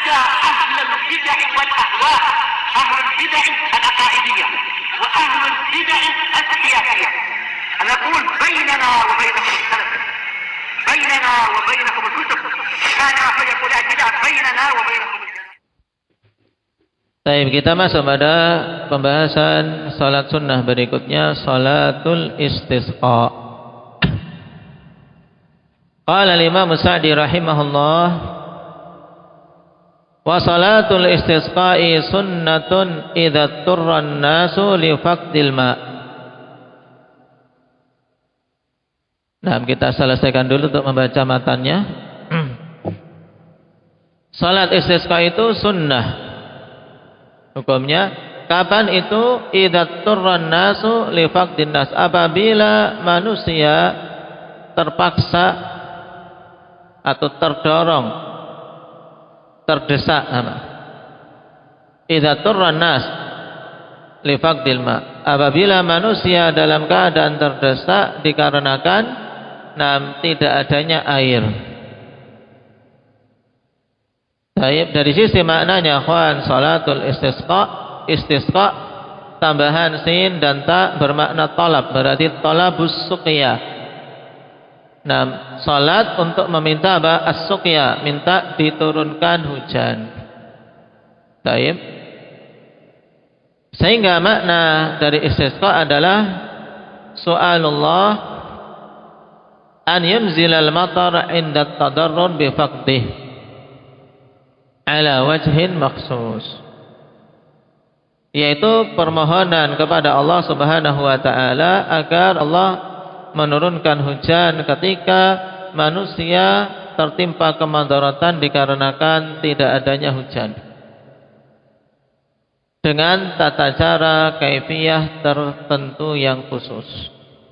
حتى أهل البدع والأهواء، أهل البدع العقائدية وأهل البدع السياسية. أنا أقول بيننا وبينكم السلف، بيننا وبينكم الكتب، كان فيقول البدع بيننا وبينكم السلف. Baik, kita masuk pada pembahasan salat sunnah berikutnya, salatul istisqa. Qala al-Imam Sa'di rahimahullah, wa salatul istisqa'i sunnatun idza turra an-nasu li faqdil ma'. Nah, kita selesaikan dulu untuk membaca matannya. Salat istisqa itu sunnah. Hukumnya kapan itu? Idza turran nasu li faqdin nas, apabila manusia terpaksa atau terdorong, terdesak. Idza turran nas li faqdil ma, apabila manusia dalam keadaan terdesak dikarenakan tidak adanya air. Baik, dari sisi maknanya ikhwan, salatul istisqa tambahan sin dan ta bermakna talab, berarti talabus suqya. Salat untuk meminta as-suqya, minta diturunkan hujan. Baik. Sehingga makna dari istisqa adalah su'alullah an yunzilal matar inda tadarrun bi faqdih ala wajhin maksus, yaitu permohonan kepada Allah Subhanahu wa taala agar Allah menurunkan hujan ketika manusia tertimpa kemandaratan dikarenakan tidak adanya hujan, dengan tata cara kaifiyah tertentu yang khusus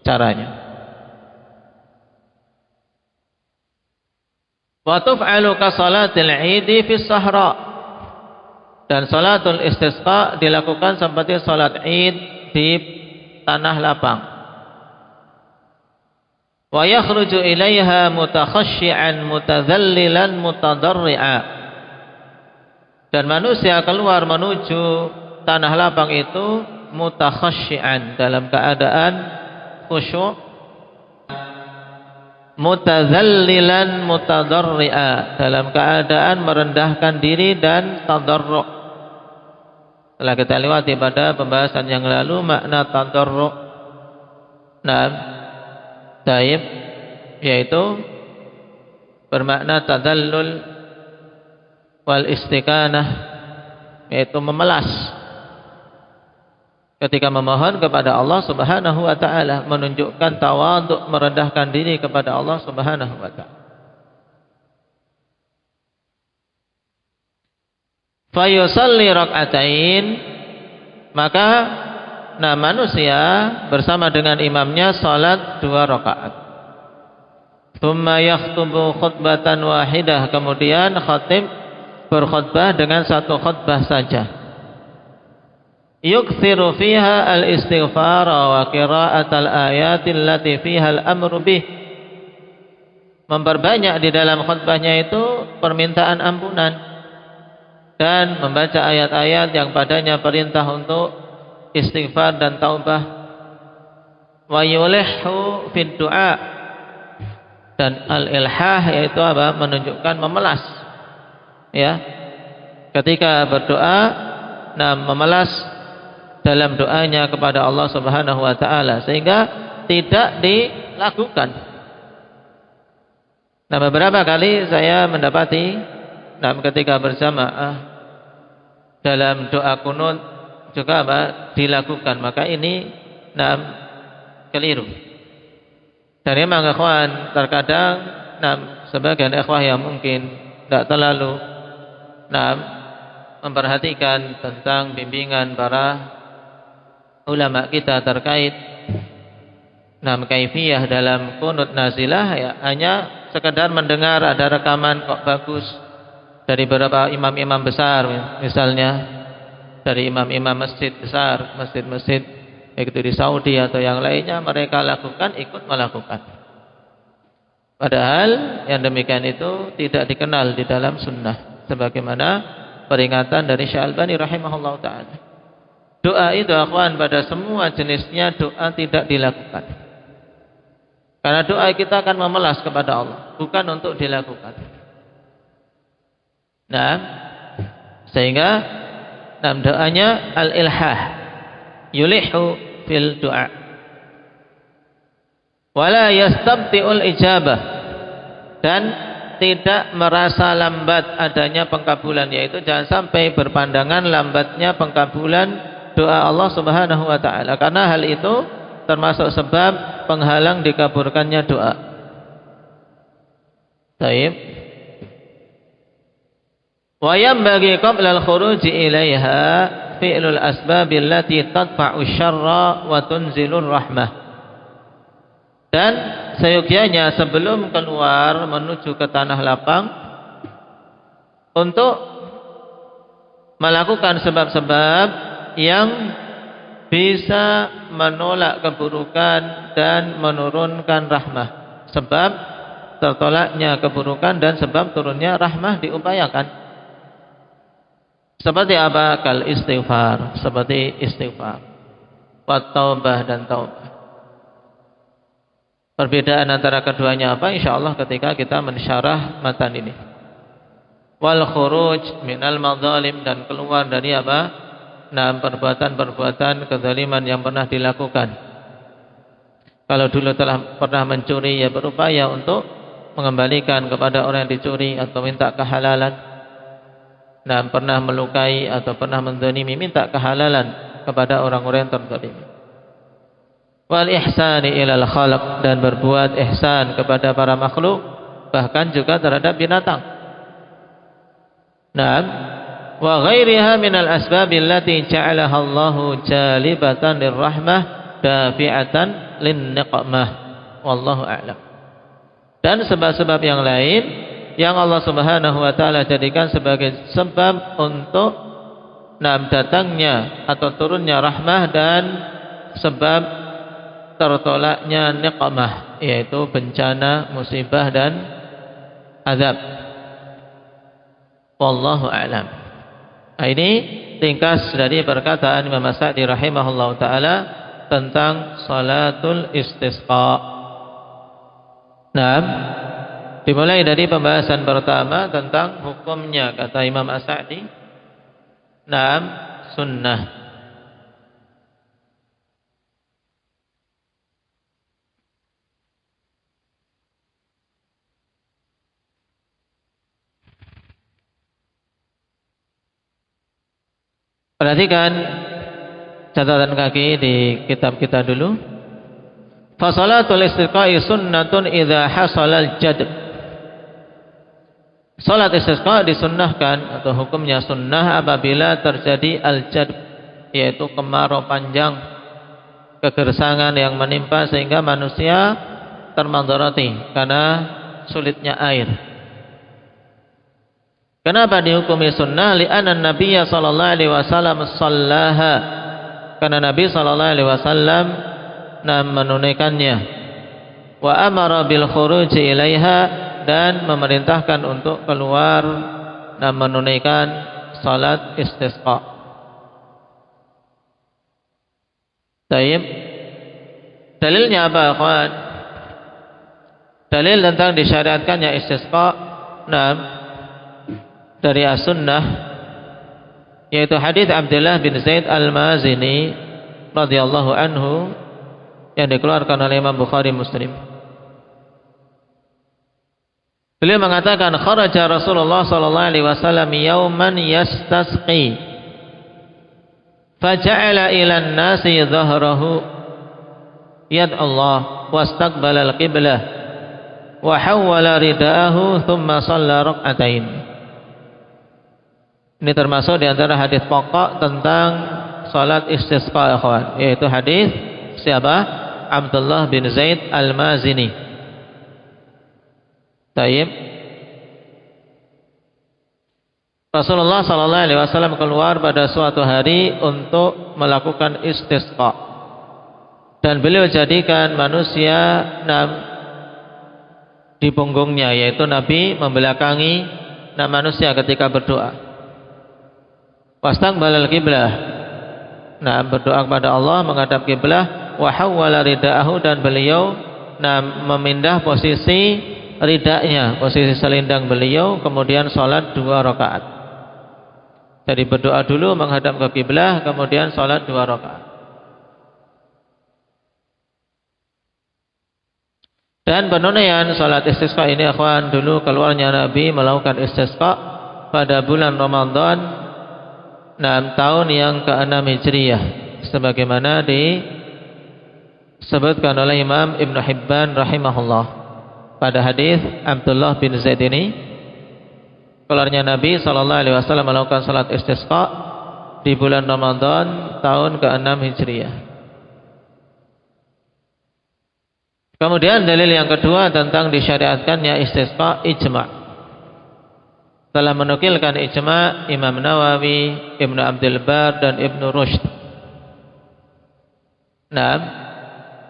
caranya. Wa tuf'alu ka salatil 'idi fi sahra, dan salatul istisqa dilakukan seperti salat Id di tanah lapang. Wa yakhruju ilaiha mutakhashshi'an mutadhallilan mutadarri'a, dan manusia keluar menuju tanah lapang itu mutakhashshi'an, dalam keadaan khusyuk, mutazallilan mutadarri'a, dalam keadaan merendahkan diri dan tadarru'. Telah kita lewati pada pembahasan yang lalu makna tadarru'. Taib, yaitu bermakna tadallul wal istiqanah, yaitu memelas ketika memohon kepada Allah Subhanahu wa taala, menunjukkan tawadhu, merendahkan diri kepada Allah Subhanahu wa taala. Fa yusalli rak'atain, maka manusia bersama dengan imamnya salat 2 rakaat. Tsumma yakhutubu khutbatan wahidah, kemudian khatib berkhutbah dengan 1 khutbah saja. Yukthiru fiha al-istighfar wa qira'at al-ayat allati fiha al-amru bih, memperbanyak di dalam khutbahnya itu permintaan ampunan dan membaca ayat-ayat yang padanya perintah untuk istighfar dan taubah. Wa yulihhu fid du'a, dan al-ilhah yaitu apa? Menunjukkan memelas, ya, ketika berdoa, memelas dalam doanya kepada Allah Subhanahu wa taala, sehingga tidak dilakukan. Beberapa kali saya mendapati ketika berjamaah dalam doa kunut juga dilakukan, maka ini keliru. Dan memang ikhwan, terkadang sebagian ikhwah yang mungkin tidak terlalu memperhatikan tentang bimbingan para ulama kita terkait kaifiyah dalam kunut nazilah, ya, hanya sekedar mendengar ada rekaman kok bagus dari beberapa imam-imam besar, misalnya dari imam-imam masjid besar, masjid-masjid baik itu di Saudi atau yang lainnya, mereka lakukan, ikut melakukan. Padahal yang demikian itu tidak dikenal di dalam sunnah. sebagaimana peringatan dari Syekh Albani rahimahullahu taala. Doa itu akhwan pada semua jenisnya doa tidak dilakukan. Karena doa kita akan memelas kepada Allah, bukan untuk dilakukan. Nah, sehingga doanya al-ilhah, yulihu fil doa. Wala yastabti'ul ijabah, dan tidak merasa lambat adanya pengkabulan, yaitu jangan sampai berpandangan lambatnya pengkabulan doa Allah Subhanahu wa taala, karena hal itu termasuk sebab penghalang dikabulkannya doa. Baik. Wa yanbaghi qabla al-khuruj ilaiha fi'lul asbab allati tadfa'u syarra wa tunzilur rahmah. Dan seyogyanya sebelum keluar menuju ke tanah lapang untuk melakukan sebab-sebab yang bisa menolak keburukan dan menurunkan rahmah. Sebab tertolaknya keburukan dan sebab turunnya rahmah diupayakan. Seperti apa? Kal istighfar, seperti istighfar, wa taubah dan taubah. Perbedaan antara keduanya apa? Insyaallah ketika kita mensyarah matan ini. Wal khuruj minal madzalim, dan keluar dari apa? Nah, perbuatan-perbuatan kezaliman yang pernah dilakukan. Kalau dulu telah pernah mencuri, ya berupaya untuk mengembalikan kepada orang yang dicuri atau minta kehalalan. Nah, pernah melukai atau pernah menzalimi, minta kehalalan kepada orang-orang yang terzalimi. Wal ihsani ilal khalq, dan berbuat ihsan kepada para makhluk, bahkan juga terhadap binatang. Nah, wa ghairiha minal asbabil lati ja'alaha Allahu jalibatan lirrahmah dafi'atan linniqmah, wallahu a'lam. Dan sebab-sebab yang lain yang Allah Subhanahu wa taala jadikan sebagai sebab untuk datangnya atau turunnya rahmah dan sebab tertolaknya niqmah, yaitu bencana, musibah dan azab. Wallahu a'lam. Nah, ini ringkas dari perkataan Imam As-Sa'di rahimahullahu taala tentang salatul istisqa. Nah, dimulai dari pembahasan pertama tentang hukumnya, kata Imam As-Sa'di. Nah, sunnah. Perhatikan catatan kaki di kitab kita dulu. Fa salatul istisqa'i sunnatun idza hasalal jadb. Salat istisqa disunnahkan atau hukumnya sunnah apabila terjadi al-jadb, yaitu kemarau panjang, kegersangan yang menimpa sehingga manusia termandarati karena sulitnya air. Kenapa dihukumi sunnah? Li'anna Nabiyya sallallahu alaihi wasallam shallaha, karena Nabi sallallahu alaihi wasallam menunaikannya. Wa amara bil khuruj ilaiha, dan memerintahkan untuk keluar dan menunaikan salat istisqa. Baik. Dalilnya apa, akhwan? Dalil tentang disyariatkannya istisqa dari as-sunnah, yaitu hadis Abdullah bin Zaid al-Mazini radhiyallahu anhu yang dikeluarkan oleh Imam Bukhari Muslim. Beliau mengatakan, kharaja Rasulullah sallallahu alaihi wasallam yauman yastasqi faja'ala ila an-nasi dhahrahu yad'a Allah wastaqbala al-qiblah wa hawwala ridaahu thumma shalla rak'atain. Ini termasuk di antara hadis pokok tentang salat istisqa, ikhwan, yaitu hadis siapa? Abdullah bin Zaid al-Mazini. Taib. Rasulullah sallallahu alaihi wasallam keluar pada suatu hari untuk melakukan istisqa, dan beliau jadikan manusia di punggungnya, yaitu Nabi membelakangi manusia ketika berdoa. Wastaqbalal qiblah. Berdoa kepada Allah menghadap kiblah, wa hawwala ridaahu, dan beliau memindah posisi ridanya, posisi selendang beliau, kemudian salat 2 rakaat. Jadi berdoa dulu menghadap ke kiblah, kemudian salat 2 rakaat. Dan penunaian salat istisqa ini akhwan, dulu keluarnya Nabi melakukan istisqa pada bulan Ramadan tahun yang ke-6 Hijriah, sebagaimana disebutkan oleh Imam Ibn Hibban rahimahullah pada hadis Abdullah bin Zaid ini, keluarnya Nabi SAW melakukan salat istisqa di bulan Ramadan tahun ke-6 Hijriah. Kemudian dalil yang kedua tentang disyariatkannya istisqa, ijma'. Telah menukilkan ijma' Imam Nawawi, Ibnu Abdul Bar, dan Ibnu Rushd.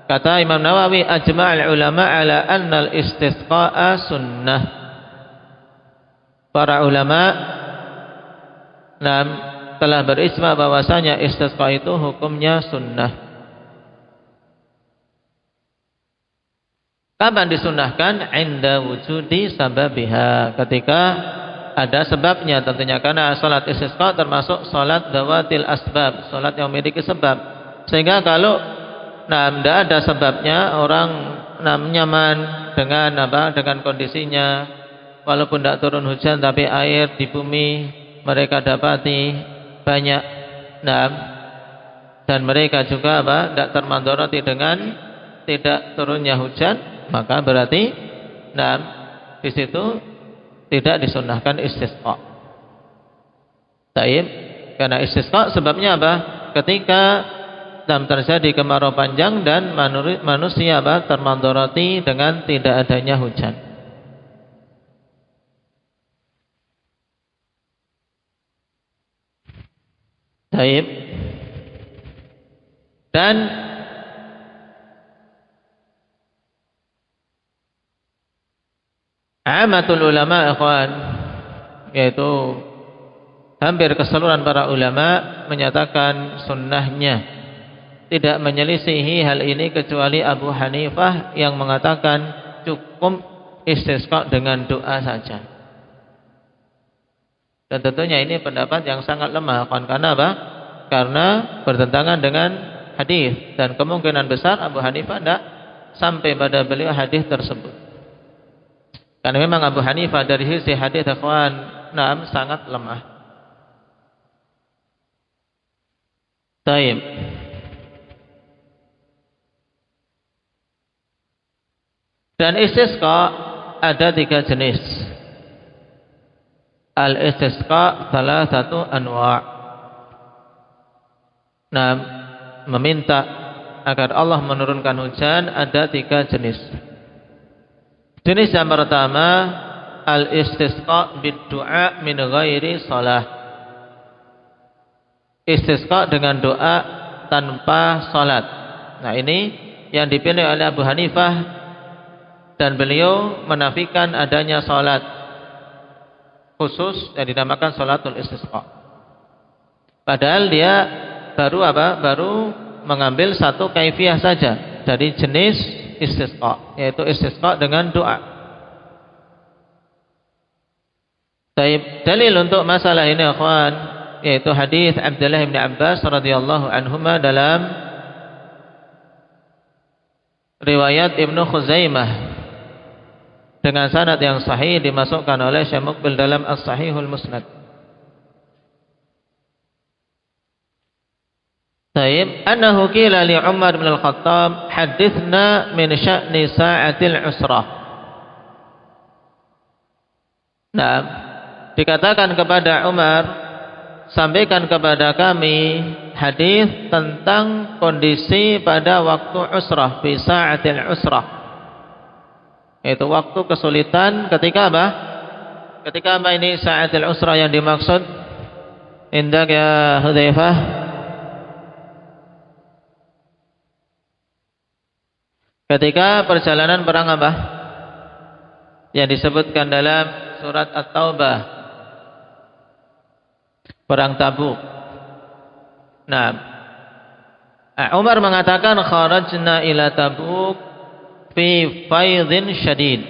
Kata Imam Nawawi, ajma'al ulama ala anna al-istisqa'a sunnah. Para ulama telah berijma' bahwasanya istisqa itu hukumnya sunnah. Kapan disunnahkan? Inda wujudi sababiha, ketika ada sebabnya tentunya, karena salat istisqa termasuk salat dawatil asbab, salat yang memiliki sebab. Sehingga kalau tidak ada sebabnya, orang nyaman dengan kondisinya, walaupun tidak turun hujan tapi air di bumi mereka dapati banyak, dan mereka juga tidak termandarati dengan tidak turunnya hujan, maka berarti di situ tidak disunnahkan istisqa. Taib, karena istisqa sebabnya apa? Ketika terjadi kemarau panjang dan manusia termandarati dengan tidak adanya hujan. Taib. Dan amatul ulama ikhwan, yaitu hampir keseluruhan para ulama menyatakan sunnahnya, tidak menyelisihi hal ini kecuali Abu Hanifah yang mengatakan cukup istisqa dengan doa saja. Dan tentunya ini pendapat yang sangat lemah, karena apa? Karena bertentangan dengan hadis, dan kemungkinan besar Abu Hanifah tidak sampai pada beliau hadis tersebut. Karena memang Abu Hanifah dari sisi hadis ikhwan sangat lemah. Taib. Dan istisqa ada 3 jenis. Al-istisqa salah satu anwa'. Meminta agar Allah menurunkan hujan ada 3 jenis. Jenis yang pertama, al-istisqa bid-du'a min ghairi shalah. Istisqa dengan doa tanpa salat. Ini yang dipilih oleh Abu Hanifah, dan beliau menafikan adanya salat khusus yang dinamakan salatul istisqa. Padahal dia baru mengambil satu kaifiyah saja dari jenis istisqa, yaitu istisqa dengan doa. Dalil untuk masalah ini akhwan, yaitu hadis Abdullah bin Abbas radhiyallahu anhuma dalam riwayat Ibnu Khuzaimah dengan sanad yang sahih, dimasukkan oleh Syekh Muqbil dalam As-Sahihul Musnad. Annahu qila li Umar bin Al-Khattab hadithna min sya'ni sa'atil usrah. Dikatakan kepada Umar, sampaikan kepada kami hadis tentang kondisi pada waktu usrah, fi sa'atil usrah, yaitu waktu kesulitan. Ketika apa? Ketika apa ini sa'atil usrah yang dimaksud? Indak ya Hudzaifah. Ketika perjalanan perang apa? Yang disebutkan dalam surat At-Taubah, perang Tabuk. Nah, Umar mengatakan kharajna ila Tabuk fi faidhin syadid.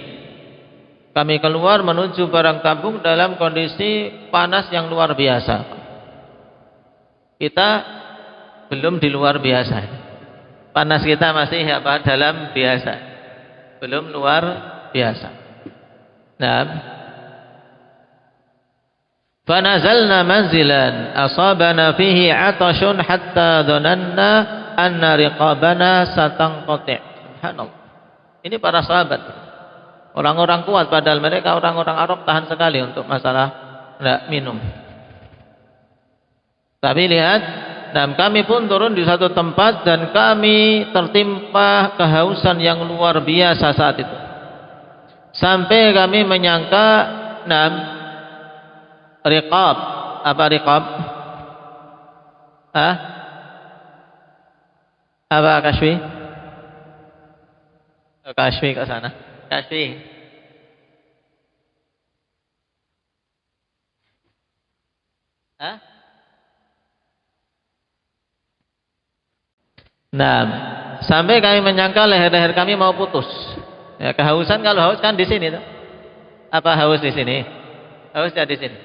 Kami keluar menuju perang Tabuk dalam kondisi panas yang luar biasa. Kita belum di luar biasa. Panas kita masih dalam biasa. Belum luar biasa. Nah, fanazalna manzilan asabana fihi atashun hatta dhananna anna riqabana satanqati'. Subhanallah. Ini para sahabat, orang-orang kuat, padahal mereka orang-orang Arab tahan sekali untuk masalah minum. Tapi lihat, dan kami pun turun di satu tempat dan kami tertimpa kehausan yang luar biasa saat itu. Sampai kami menyangka riqab. Apa riqab? Apa Kashfi? Kashfi ke sana. Kashfi. Nah, sampai kami menyangka leher-leher kami mau putus. Ya, kehausan, kalau haus kan di sini tuh. Apa haus di sini? Hausnya di sini.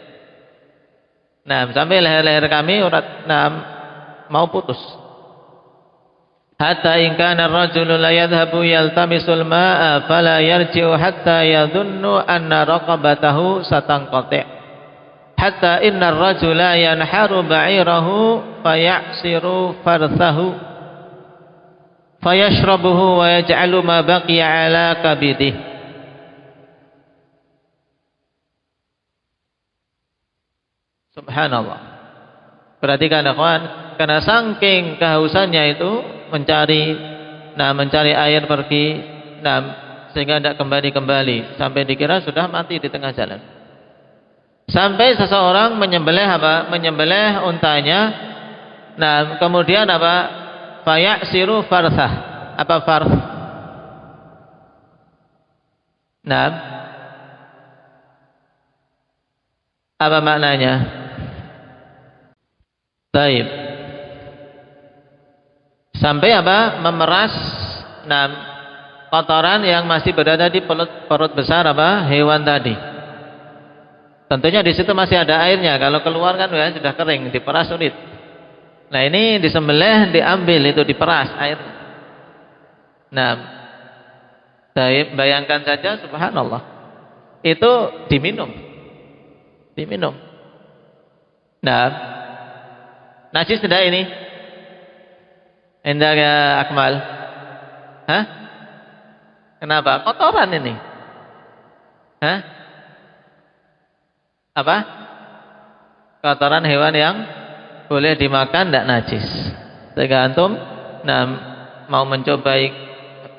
Nah, sampai leher-leher kami mau putus. Hatta in kana ar-rajulu la yadhhabu yaltamisul ma'a fala yarji'u hatta yadhunnu anna raqabatahu satanqati'. Hatta inna ar-rajula yanharu ba'irahu faya'siru farthahu fayashrabuhu wa yaj'alu ma baqiya 'ala kabidih. Subhanallah. Perhatikan ikhwan, karena saking kehausannya itu mencari air pergi, sehingga tidak kembali sampai dikira sudah mati di tengah jalan. Sampai seseorang menyembelih untanya, kemudian fayasiru farthah. Apa farth? Apa maknanya? Taib. Sampai memeras kotoran yang masih berada di perut besar hewan tadi. Tentunya di situ masih ada airnya. Kalau keluar kan sudah kering, diperas sulit. Nah, ini disembelih, diambil, itu diperas air. Taib, bayangkan saja, subhanallah. Itu diminum. Najis tidak ini? Indah ya Akmal? Kenapa? Kotoran ini. Apa? Kotoran hewan yang boleh dimakan, tidak najis. Tergantung mau mencoba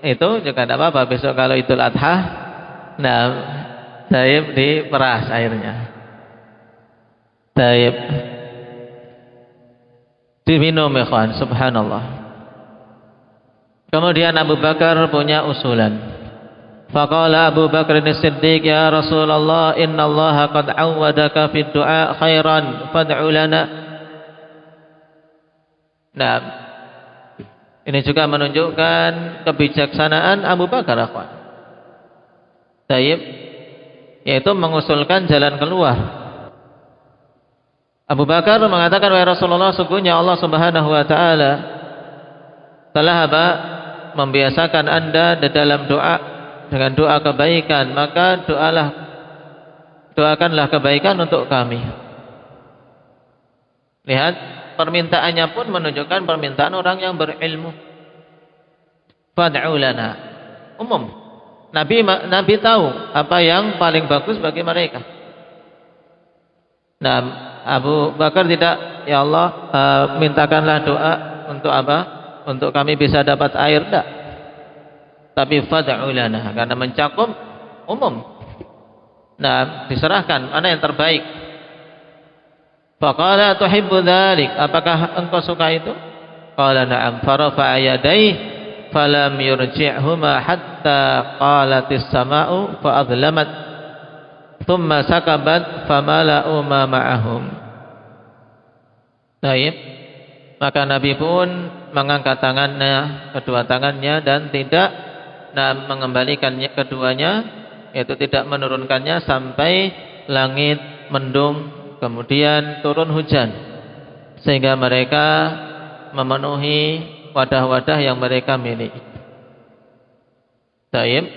itu juga tidak apa-apa. Besok kalau Idul Adha, taib diperas airnya. Taib diminum ikhwan, subhanallah. Kemudian Abu Bakar punya usulan. Faqala Abu Bakar as-Siddiq, ya Rasulullah, innallaha qad awwadaka fid du'a khairan fad'u lana. Ini juga menunjukkan kebijaksanaan Abu Bakar ikhwan. Taib, yaitu mengusulkan jalan keluar. Abu Bakar mengatakan, wahai Rasulullah, sungguhnya Allah Subhanahu wa taala telah membiasakan Anda di dalam doa dengan doa kebaikan, maka doakanlah kebaikan untuk kami. Lihat, permintaannya pun menunjukkan permintaan orang yang berilmu. Fad'u lana. Umum. Nabi tahu apa yang paling bagus bagi mereka. Abu Bakar tidak, ya Allah, mintakanlah doa untuk apa? Untuk kami bisa dapat air, tidak. Tapi fad'u lana, karena mencakup umum. Diserahkan mana yang terbaik. Faqala tuhibbu dzalik, apakah engkau suka itu? Qala na'am. Farafa'a yadayhi falam yurji'huma hatta qalatis sama'u fa'adlamat thumma sakabat famala'u ma ma'ahum. Baik. Maka Nabi pun mengangkat tangannya, kedua tangannya, dan tidak mengembalikannya keduanya, yaitu tidak menurunkannya sampai langit mendung, kemudian turun hujan, sehingga mereka memenuhi wadah-wadah yang mereka miliki. Baik.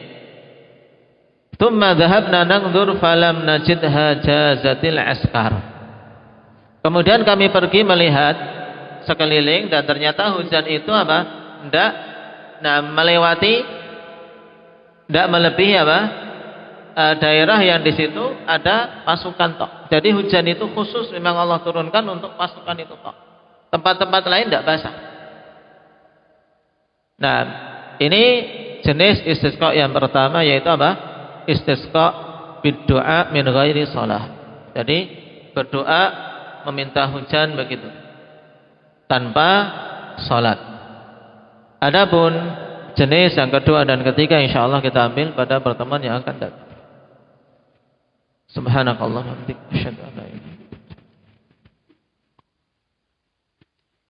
Tsumma dhahabna nangdzur falam najidha jazatil askar. Kemudian kami pergi melihat sekeliling, dan ternyata hujan itu apa? Tidak melewati, tidak melebihi apa? Daerah yang di situ ada pasukan tok. Jadi hujan itu khusus memang Allah turunkan untuk pasukan itu tok. Tempat-tempat lain tidak basah. Nah, ini jenis istisqa yang pertama, yaitu apa? Istisqa bid-du'a min ghairi shalah. Jadi berdoa meminta hujan begitu, tanpa salat. Adapun jenis yang kedua dan ketiga insyaallah kita ambil pada pertemuan yang akan datang. Subhanakallah wa bihamdika.